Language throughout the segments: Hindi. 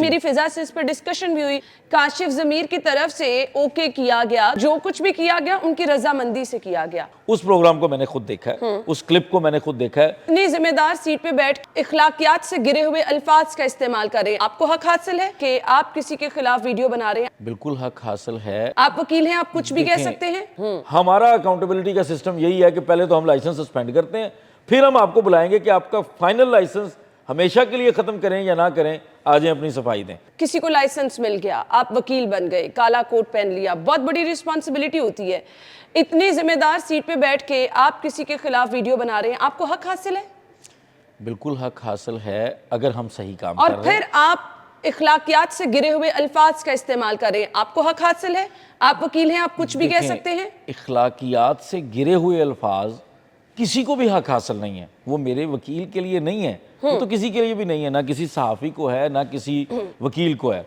मेरी फिजा से इस पर डिस्कशन भी हुई। काशिफ ज़मीर की तरफ से ओके किया गया, जो कुछ भी किया गया उनकी रजामंदी से किया गया। उस प्रोग्राम को मैंने खुद देखा है, उस क्लिप को मैंने खुद देखा है। इतनी जिम्मेदार सीट पे बैठ इखलाकियात से गिरे हुए अल्फाज का इस्तेमाल करें, आपको हक हासिल है कि आप किसी के खिलाफ वीडियो बना रहे हैं? बिल्कुल हक हासिल है। आप वकील हैं, आप कुछ भी कह सकते हैं। हमारा अकाउंटेबिलिटी का सिस्टम यही है कि पहले तो हम लाइसेंस सस्पेंड करते हैं, फिर हम आपको बुलाएंगे कि आपका फाइनल लाइसेंस हमेशा के लिए खत्म करें या ना करें, आ जाएं अपनी सफाई दें। किसी को लाइसेंस मिल गया, आप वकील बन गए, काला कोट पहन लिया, बहुत बड़ी रिस्पॉन्सिबिलिटी होती है। इतनी जिम्मेदार सीट पे बैठ के आप किसी के खिलाफ वीडियो बना रहे हैं, आपको हक हासिल है? बिल्कुल हक हासिल है, अगर हम सही काम और कर रहे हैं। फिर आप इखलाकियात से गिरे हुए अल्फाज का इस्तेमाल करें, आपको हक हासिल है? आप वकील हैं, आप कुछ भी कह सकते हैं। इखलाकियात से गिरे हुए अल्फाज किसी को भी हक हासिल नहीं है। वो मेरे वकील के लिए नहीं है, वो तो किसी के लिए भी नहीं है, ना किसी सहाफ़ी को है, ना किसी वकील को है।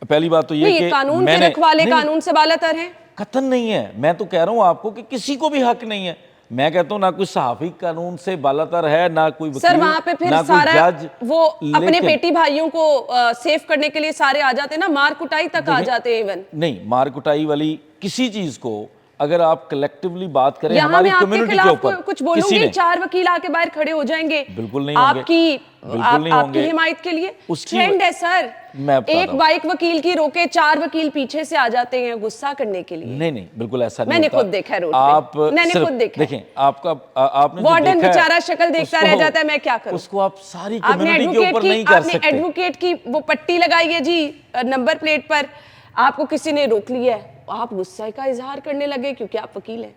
पहली बात तो ये कि कानून के रखवाले कानून से बालातर हैं। कतन नहीं है। मैं तो कह रहा हूँ आपको कि किसी को भी हक नहीं है। मैं कहता हूँ ना कोई सहाफ़ी कानून से बालातर है, ना कोई वकील, सर वहां पे फिर ना सारा कोई जज। वो अपने बेटी भाइयों को सेव करने के लिए सारे आ जाते हैं ना, मार कुटाई तक आ जाते हैं। इवन नहीं, मार कुटाई वाली किसी चीज को अगर आप कलेक्टिवली बात करें यहाँ हमारी मैं आपके कम्युनिटी के खिलाफ ऊपर कुछ बोलूंगी, 4 वकील आके बाहर खड़े हो जाएंगे बिल्कुल नहीं होंगे, आपकी हिमायत के लिए। ट्रेंड है सर, एक बाइक वकील की रोके 4 वकील पीछे से आ जाते हैं गुस्सा करने के लिए। नहीं, बिल्कुल ऐसा नहीं मैंने होता। खुद देखा है रोड पे। मैंने खुद देखा। देखें, आपने वार्डन बेचारा शक्ल देखता रह जाता है, मैं क्या करूं। उसको आप सारी कम्युनिटी के ऊपर नहीं कर सकते। एडवोकेट की वो पट्टी लगाई है जी नंबर प्लेट पर, आपको किसी ने रोक लिया है, आप गुस्से का इजहार करने लगे क्योंकि आप वकील हैं।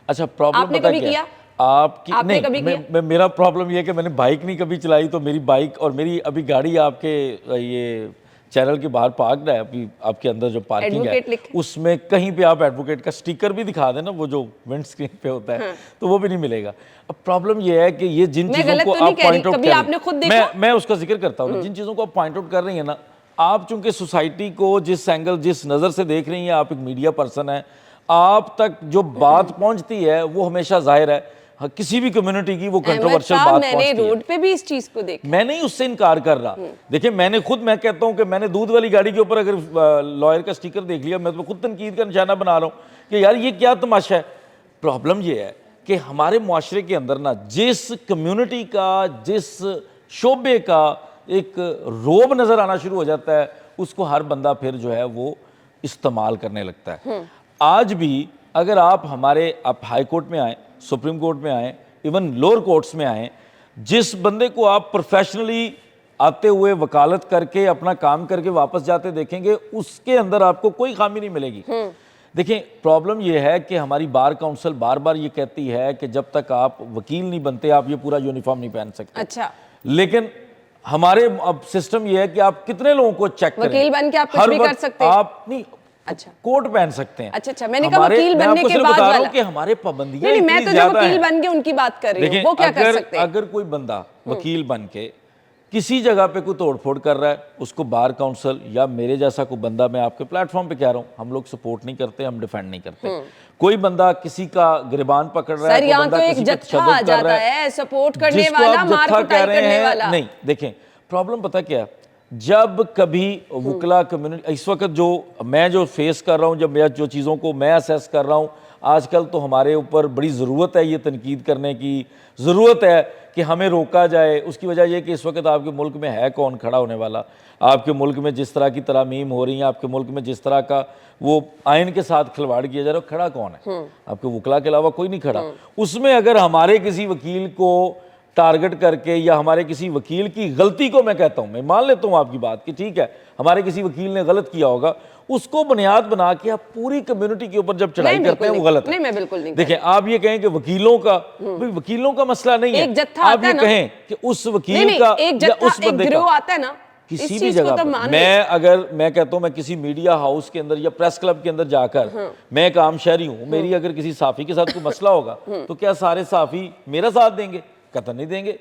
अच्छा, प्रॉब्लम आपने कभी किया? आपकी आपने नहीं, कभी किया? मेरा प्रॉब्लम ये है कि मैंने बाइक नहीं कभी चलाई, तो मेरी बाइक और मेरी अभी गाड़ी आपके ये चैनल के बाहर पार्क्ड है, अभी आपके अंदर जो पार्किंग है उसमें कहीं पे आप एडवोकेट का स्टिकर भी दिखा देना, वो जो विंड स्क्रीन पे होता है, तो वो भी नहीं मिलेगा। अब प्रॉब्लम ये है कि ये जिन चीजों को आप पॉइंट आउट कर रही हैं, मैं उसका जिक्र करता हूँ, जिन चीजों को आप पॉइंट आउट कर रही है ना, आप चूंकि सोसाइटी को जिस एंगल जिस नजर से देख रही हैं, आप एक मीडिया पर्सन है, आप तक जो बात पहुंचती है वो हमेशा जाहिर है किसी भी कम्युनिटी की वो कंट्रोवर्शियल बात पहुंचती है। मैंने रोड पे भी इस चीज को देखा। मैं नहीं उससे इनकार कर रहा। देखिए, मैं कहता हूं कि मैंने दूध वाली गाड़ी के ऊपर अगर लॉयर का स्टिकर देख लिया, मैं तो खुद तनकीद का निशाना बना रहा हूं कि यार ये क्या तमाशा है। प्रॉब्लम ये है कि हमारे मुआशरे के अंदर ना जिस कम्युनिटी का, जिस शोबे का एक रोब नजर आना शुरू हो जाता है, उसको हर बंदा फिर जो है वो इस्तेमाल करने लगता है। आज भी अगर आप हाई कोर्ट में आए, सुप्रीम कोर्ट में आए, इवन लोअर कोर्ट्स में आए, जिस बंदे को आप प्रोफेशनली आते हुए वकालत करके अपना काम करके वापस जाते देखेंगे, उसके अंदर आपको कोई खामी नहीं मिलेगी। देखें, प्रॉब्लम यह है कि हमारी बार काउंसिल बार बार ये कहती है कि जब तक आप वकील नहीं बनते आप ये पूरा यूनिफॉर्म नहीं पहन सकते। अच्छा, लेकिन हमारे अब सिस्टम ये है कि आप कितने लोगों को चेक करें। वकील बन के आप कुछ भी कर सकते हैं। आप नहीं, अच्छा, कोट पहन सकते हैं। अच्छा, मैंने कहा वकील बनने के बाद वाला कि हमारे पाबंदियां नहीं, मैं तो जो वकील बन के उनकी बात कर रही हूं, वो क्या कर सकते हैं? अगर कोई बंदा वकील बन के किसी जगह पे कोई तोड़फोड़ कर रहा है, उसको बार काउंसिल या मेरे जैसा कोई बंदा, मैं आपके प्लेटफॉर्म पे कह रहा हूँ, हम लोग सपोर्ट नहीं करते, हम डिफेंड नहीं करते। कोई बंदा किसी का गिरबान पकड़ रहा है, सर यहाँ तो एक जत्था आ जाता है, सपोर्ट करने वाला, मार कुटाई करने वाला। नहीं, देखें, प्रॉब्लम पता क्या है, जब कभी वकला कम्युनिटी इस वक्त मैं जो फेस कर रहा हूँ, जब मैं जो चीज़ों को मैं असेस कर रहा हूँ, आजकल तो हमारे ऊपर बड़ी ज़रूरत है ये तनकीद करने की, ज़रूरत है कि हमें रोका जाए। उसकी वजह यह कि इस वक्त आपके मुल्क में है कौन खड़ा होने वाला। आपके मुल्क में जिस तरह की तरामीम हो रही हैं, आपके मुल्क में जिस तरह का वो आइन के साथ खिलवाड़ किया जा रहा है, खड़ा कौन है? आपके वकला के अलावा कोई नहीं खड़ा। उसमें अगर हमारे किसी वकील को टारगेट करके या हमारे किसी वकील की गलती को, मैं कहता हूं, मैं मान लेता हूं आपकी बात कि ठीक है हमारे किसी वकील ने गलत किया होगा, उसको बुनियाद बना के आप पूरी कम्युनिटी के ऊपर जब चढ़ाई करते हैं वो गलत है। नहीं, मैं बिल्कुल नहीं। देखिए, आप ये कहें कि वकीलों का, भाई वकीलों का मसला नहीं है, आप ये कहें कि उस वकील का या उस बंदे का आता है ना किसी भी जगह पर, मैं कहता हूं, मैं किसी मीडिया हाउस के अंदर या प्रेस क्लब के अंदर जाकर, मैं एक आम शहरी हूं, मेरी अगर किसी साफी के साथ कोई मसला होगा तो क्या सारे साफी मेरा साथ देंगे? कतई नहीं देंगे।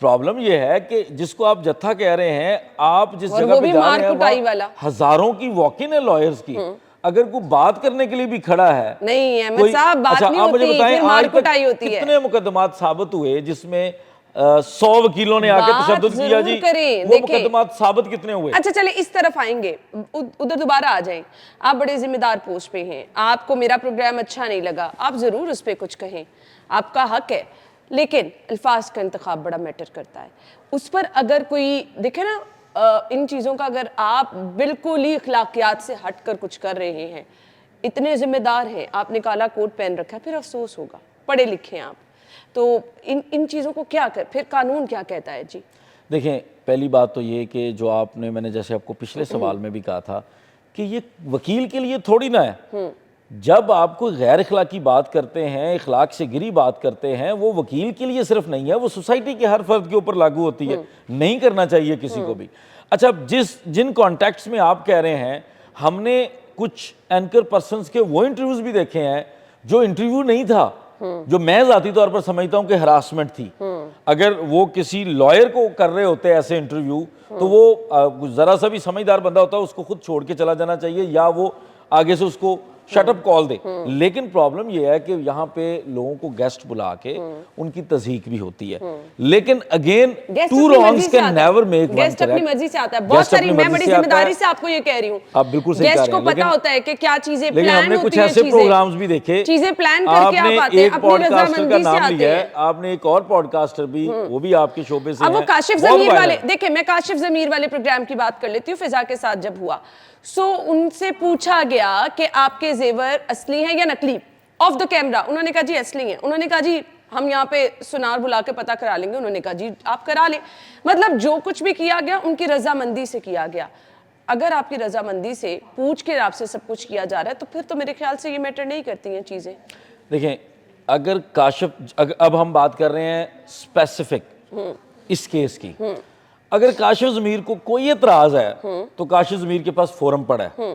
प्रॉब्लम यह है कि जिसको आप जत्था कह रहे हैं, आप जिस जगह पे जा रहे हैं हजारों की वॉक-इन है लॉयर्स की, अगर कोई बात करने के लिए भी खड़ा है, नहीं है साहब, बात नहीं होती, मुझे बताएं मार कुटाई होती है। कितने मुकदमात साबित हुए जिसमें 100 वकीलों ने आके बात तशद्दुद किया जी, जरूर करें, वो देखें। मुकदमात साबित कितने हुए? अच्छा चले इस तरफ आएंगे, उधर दोबारा आ जाएं। आप बड़े जिम्मेदार पोस्ट पे हैं, आपको मेरा प्रोग्राम अच्छा नहीं लगा, आप जरूर उस पर कुछ कहें, आपका हक है, लेकिन अल्फाज का इंतखाब बड़ा मैटर करता है। उस पर अगर कोई देखे ना, इन चीज़ों का अगर आप बिल्कुल ही अखलाकियात से हट कर कुछ कर रहे हैं, इतने जिम्मेदार हैं, आपने काला कोट पहन रखा है, फिर अफसोस होगा। पढ़े लिखे हैं आप, तो इन चीज़ों को क्या कर, फिर कानून क्या कहता है जी? देखें, पहली बात तो ये कि जो आपने, मैंने जैसे आपको पिछले सवाल में भी कहा था कि ये वकील के लिए थोड़ी ना है। जब आप कोई गैर अखलाकी बात करते हैं, अखलाक से गिरी बात करते हैं, वो वकील के लिए सिर्फ नहीं है, वो सोसाइटी के हर फर्द के ऊपर लागू होती है। नहीं करना चाहिए किसी को भी। अच्छा, जिन कॉन्टेक्ट्स में आप कह रहे हैं, हमने कुछ एंकर पर्सन्स के वो इंटरव्यूज भी देखे हैं जो इंटरव्यू नहीं था, जो मैं ज़ाती तौर पर समझता हूं कि हरासमेंट थी। अगर वो किसी लॉयर को कर रहे होते ऐसे इंटरव्यू, तो वो जरा सा भी समझदार बंदा होता है, उसको खुद छोड़ के चला जाना चाहिए, या वो आगे से उसको शटअप कॉल दे। लेकिन प्रॉब्लम यह है कि यहाँ पे लोगों को गेस्ट बुला के उनकी तज़हीक भी होती है। लेकिन again, two wrongs can never make one guest अपनी करेक्ट। मर्जी से आता है। बहुत सारी, मैं बड़ी जिम्मेदारी से आपको ये कह रही हूँ, आप बिल्कुल सही कह गेस्ट रहे को हैं, पता लेकिन- होता है कि क्या चीजें लेकिन प्लान हमने होती कुछ हैं, ऐसे प्रोग्राम्स भी देखे, चीजें प्लान करके आपने आप आते हैं, एक अपनी पॉडकास्टर का रजामंदी से नाम आते लिया है, हैं। आपने एक और पॉडकास्टर भी, वो भी आपके शोबे से अब वो हैं, काशिफ बहुत जमीर वायरल वाले, है। देखिए मैं काशिफ जमीर वाले प्रोग्राम की बात कर लेती हूँ, फिजा के साथ जब हुआ, उनसे पूछा गया कि आपके जेवर असली हैं या नकली, ऑफ द कैमरा। उन्होंने कहा जी असली हैं। उन्होंने कहा जी हम यहाँ पे सुनार बुला के पता करा लेंगे। उन्होंने कहा जी आप करा लें। मतलब जो कुछ भी किया गया उनकी रजामंदी से किया गया। अगर आपकी रजामंदी से पूछ के आपसे सब कुछ किया जा रहा है, तो फिर तो मेरे ख्याल से ये मैटर नहीं करती हैं चीजें। देखें, अगर काशिफ, अब हम बात कर रहे हैं स्पेसिफिक इस केस की, अगर काशिफ ज़मीर को कोई एतराज है, तो काशिफ ज़मीर के पास फोरम पड़ा है।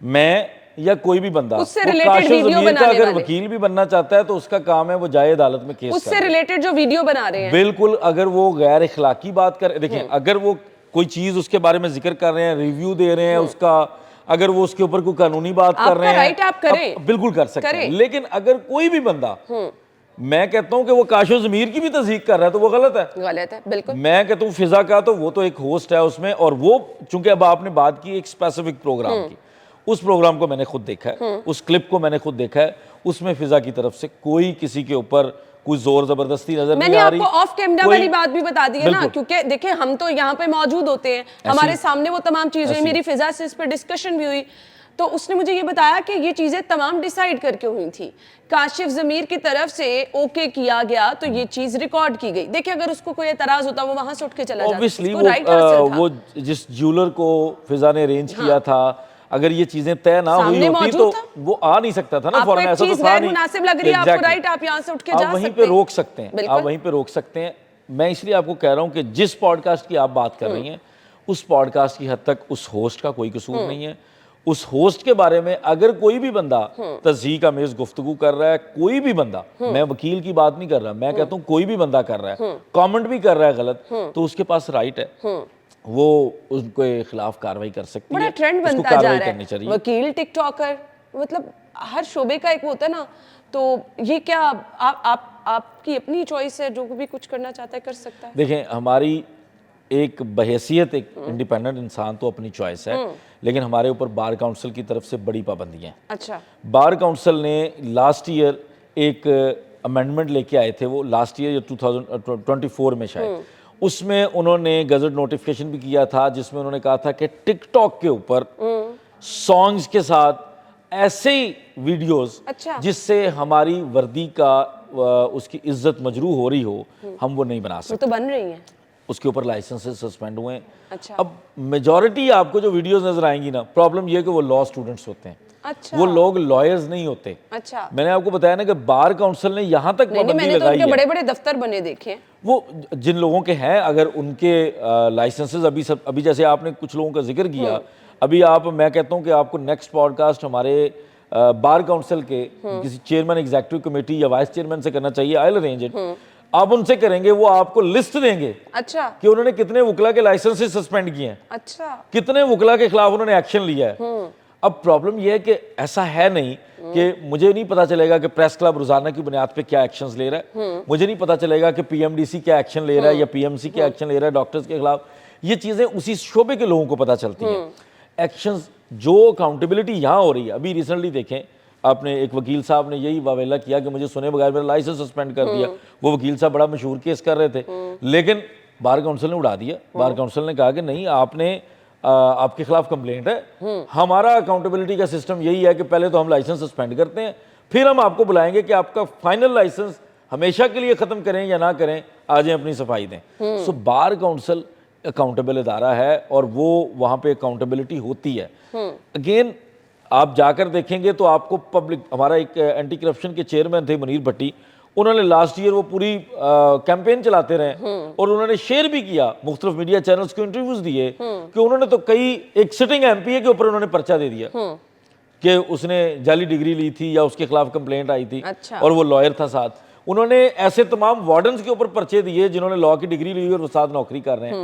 मैं या कोई भी बंदा, उससे वो related काशिफ वीडियो ज़मीर का बनाने अगर वाले। वकील भी बनना चाहता है, तो उसका काम है वो जाए अदालत में केस उससे करे। रिलेटेड जो वीडियो बना रहे हैं, बिल्कुल, अगर वो गैर इखलाकी बात कर, देखें, अगर वो कोई चीज उसके बारे में जिक्र कर रहे हैं, रिव्यू दे रहे हैं उसका, अगर वो उसके ऊपर कोई कानूनी बात कर रहे हैं, राइट आप करें, बिल्कुल कर सकते हैं। करें। लेकिन अगर कोई भी बंदा, मैं कहता हूं कि वो काशिफ ज़मीर की भी तस्दीक कर रहा है, तो वो गलत है। गलत है बिल्कुल। मैं कहता हूँ फिजा का, तो वो तो एक होस्ट है उसमें, और वो चूंकि अब आपने बात की एक स्पेसिफिक प्रोग्राम की, उस प्रोग्राम को मैंने खुद देखा है, उस क्लिप को मैंने खुद देखा है, उसमें फिजा की तरफ से कोई किसी के ऊपर कोई जोर जबरदस्ती नजर नहीं आ रही। मैंने आपको ऑफ कैमरा वाली बात भी बता दी है ना, बिल्कुल। क्योंकि देखिए हम तो यहाँ पे मौजूद होते हैं, हमारे सामने वो तमाम चीजें, मेरी फिजा से इस पर डिस्कशन भी हुई, तो उसने मुझे ये बताया कि ये चीजें तमाम डिसाइड करके हुई थी। काशिफ ज़मीर की तरफ से ओके किया गया, तो ये चीज रिकॉर्ड की गई। देखिए अगर उसको कोई एतराज होता, वो वहां से उठ के चला जाता। ऑब्वियसली उसको right हासिल था। वो जिस ज्वेलर को फिजा ने अरेंज किया था, अगर ये चीजें तय ना हुई सामने होती, मौजूद तो था। वो आ नहीं सकता था ना आपको फौरन, एक ऐसा तो चीज था गैर नहीं। मुनासिब लग रही है, आपको Exactly। राइट, आप यहाँ से उठ के जा आप सकते हैं। वहीं पे रोक सकते हैं, बिल्कुल। आप वहीं पे रोक सकते हैं। मैं इसलिए आपको कह रहा हूं कि जिस पॉडकास्ट की आप बात कर रही हैं, उस पॉडकास्ट की हद तक उस होस्ट का कोई कसूर नहीं है। उस होस्ट के बारे में अगर कोई भी बंदा तज़हीक आमेज़ गुफ्तगू कर रहा है, कोई भी बंदा, मैं वकील की बात नहीं कर रहा, मैं कहता हूँ कोई भी बंदा कर रहा है, कमेंट भी कर रहा है गलत, तो उसके पास राइट है, वो उनके खिलाफ कार्रवाई कर सकती है। बड़ा ट्रेंड उसको बनता जा कार्रवाई रहा करनी है, चाहिए। वकील, टिकटॉकर, मतलब हर शोबे का एक वो होता है ना। तो ये क्या आपकी अपनी चॉइस है, जो भी कुछ करना चाहता है कर सकता है। देखें, हमारी एक बहैसियत एक इंडिपेंडेंट इंसान तो अपनी चॉइस है, लेकिन हमारे ऊपर बार काउंसिल की तरफ से बड़ी पाबंदियां हैं। अच्छा, बार काउंसिल ने लास्ट ईयर एक अमेंडमेंट लेके आए थे, वो लास्ट ईयर या 2024 में शायद, उसमें उन्होंने गजट नोटिफिकेशन भी किया था, जिसमें उन्होंने कहा था कि टिकटॉक के ऊपर सॉन्ग्स के साथ ऐसे ही वीडियोस अच्छा। जिससे हमारी वर्दी का उसकी इज्जत मजरू हो रही हो, हम वो नहीं बना वो सकते। तो बन रही है। उसके ऊपर लाइसेंसेस सस्पेंड हुए हैं। अच्छा। अब मेजॉरिटी आपको जो वीडियोस नजर आएंगी ना, प्रॉब्लम ये है कि वो लॉ स्टूडेंट्स होते हैं, अच्छा, वो लोग लॉयर्स नहीं होते। अच्छा, मैंने आपको बताया ना कि बार काउंसिल ने यहाँ तक नहीं पाबंदी मैंने तो लगाई उनके है। बड़े बड़े दफ्तर बने देखे हैं। वो जिन लोगों के हैं, अगर उनके लाइसेंसेस अभी जैसे आपने कुछ लोगों का जिक्र किया, अभी मैं कहता हूँ कि आपको नेक्स्ट पॉडकास्ट हमारे बार काउंसिल के किसी चेयरमैन एग्जीक्यूटिव कमेटी या वाइस चेयरमैन से करना चाहिए। I will arrange it. आप उनसे करेंगे, वो आपको लिस्ट देंगे अच्छा, कि उन्होंने कितने वकला के लाइसेंसेस सस्पेंड किए हैं, अच्छा, कितने वकला के खिलाफ उन्होंने एक्शन लिया है। अब प्रॉब्लम यह है कि ऐसा है नहीं कि मुझे नहीं पता चलेगा कि प्रेस क्लब रोजाना की बुनियाद पे क्या एक्शंस ले रहा है, मुझे नहीं पता चलेगा कि पीएमडीसी क्या एक्शन ले रहा है या पीएमसी क्या एक्शन ले रहा है डॉक्टर्स के खिलाफ। ये चीजें उसी शोबे के लोगों को पता चलती हैं। एक्शंस जो अकाउंटेबिलिटी यहाँ हो रही है, अभी रिसेंटली देखें आपने, एक वकील साहब ने यही वावेला किया कि मुझे सुने बगैर मेरा लाइसेंस सस्पेंड कर दिया। वो वकील साहब बड़ा मशहूर केस कर रहे थे, लेकिन बार काउंसिल ने उड़ा दिया। बार काउंसिल ने कहा कि नहीं, आपने आपके खिलाफ कंप्लेंट है, हमारा अकाउंटेबिलिटी का सिस्टम यही है कि पहले तो हम लाइसेंस सस्पेंड करते हैं, फिर हम आपको बुलाएंगे कि आपका फाइनल लाइसेंस हमेशा के लिए खत्म करें या ना करें, आ जाएं अपनी सफाई दें। सो बार काउंसिल अकाउंटेबल इदारा है और वो वहां पे अकाउंटेबिलिटी होती है। अगेन आप जाकर देखेंगे तो आपको पब्लिक, हमारा एक एंटी करप्शन के चेयरमैन थे मुनीर भट्टी, उन्होंने लास्ट ईयर वो पूरी कैंपेन चलाते रहे और उन्होंने शेयर भी किया, मुख्तलिफ मीडिया चैनल्स को इंटरव्यूज दिए कि उन्होंने तो कई, एक सिटिंग एमपीए के ऊपर उन्होंने पर्चा दे दिया कि उसने जाली डिग्री ली थी या उसके खिलाफ कंप्लेंट आई थी। अच्छा। और वो लॉयर था साथ। उन्होंने ऐसे तमाम वार्डन्स के ऊपर पर्चे दिए जिन्होंने लॉ की डिग्री ली और वो साथ नौकरी कर रहे हैं।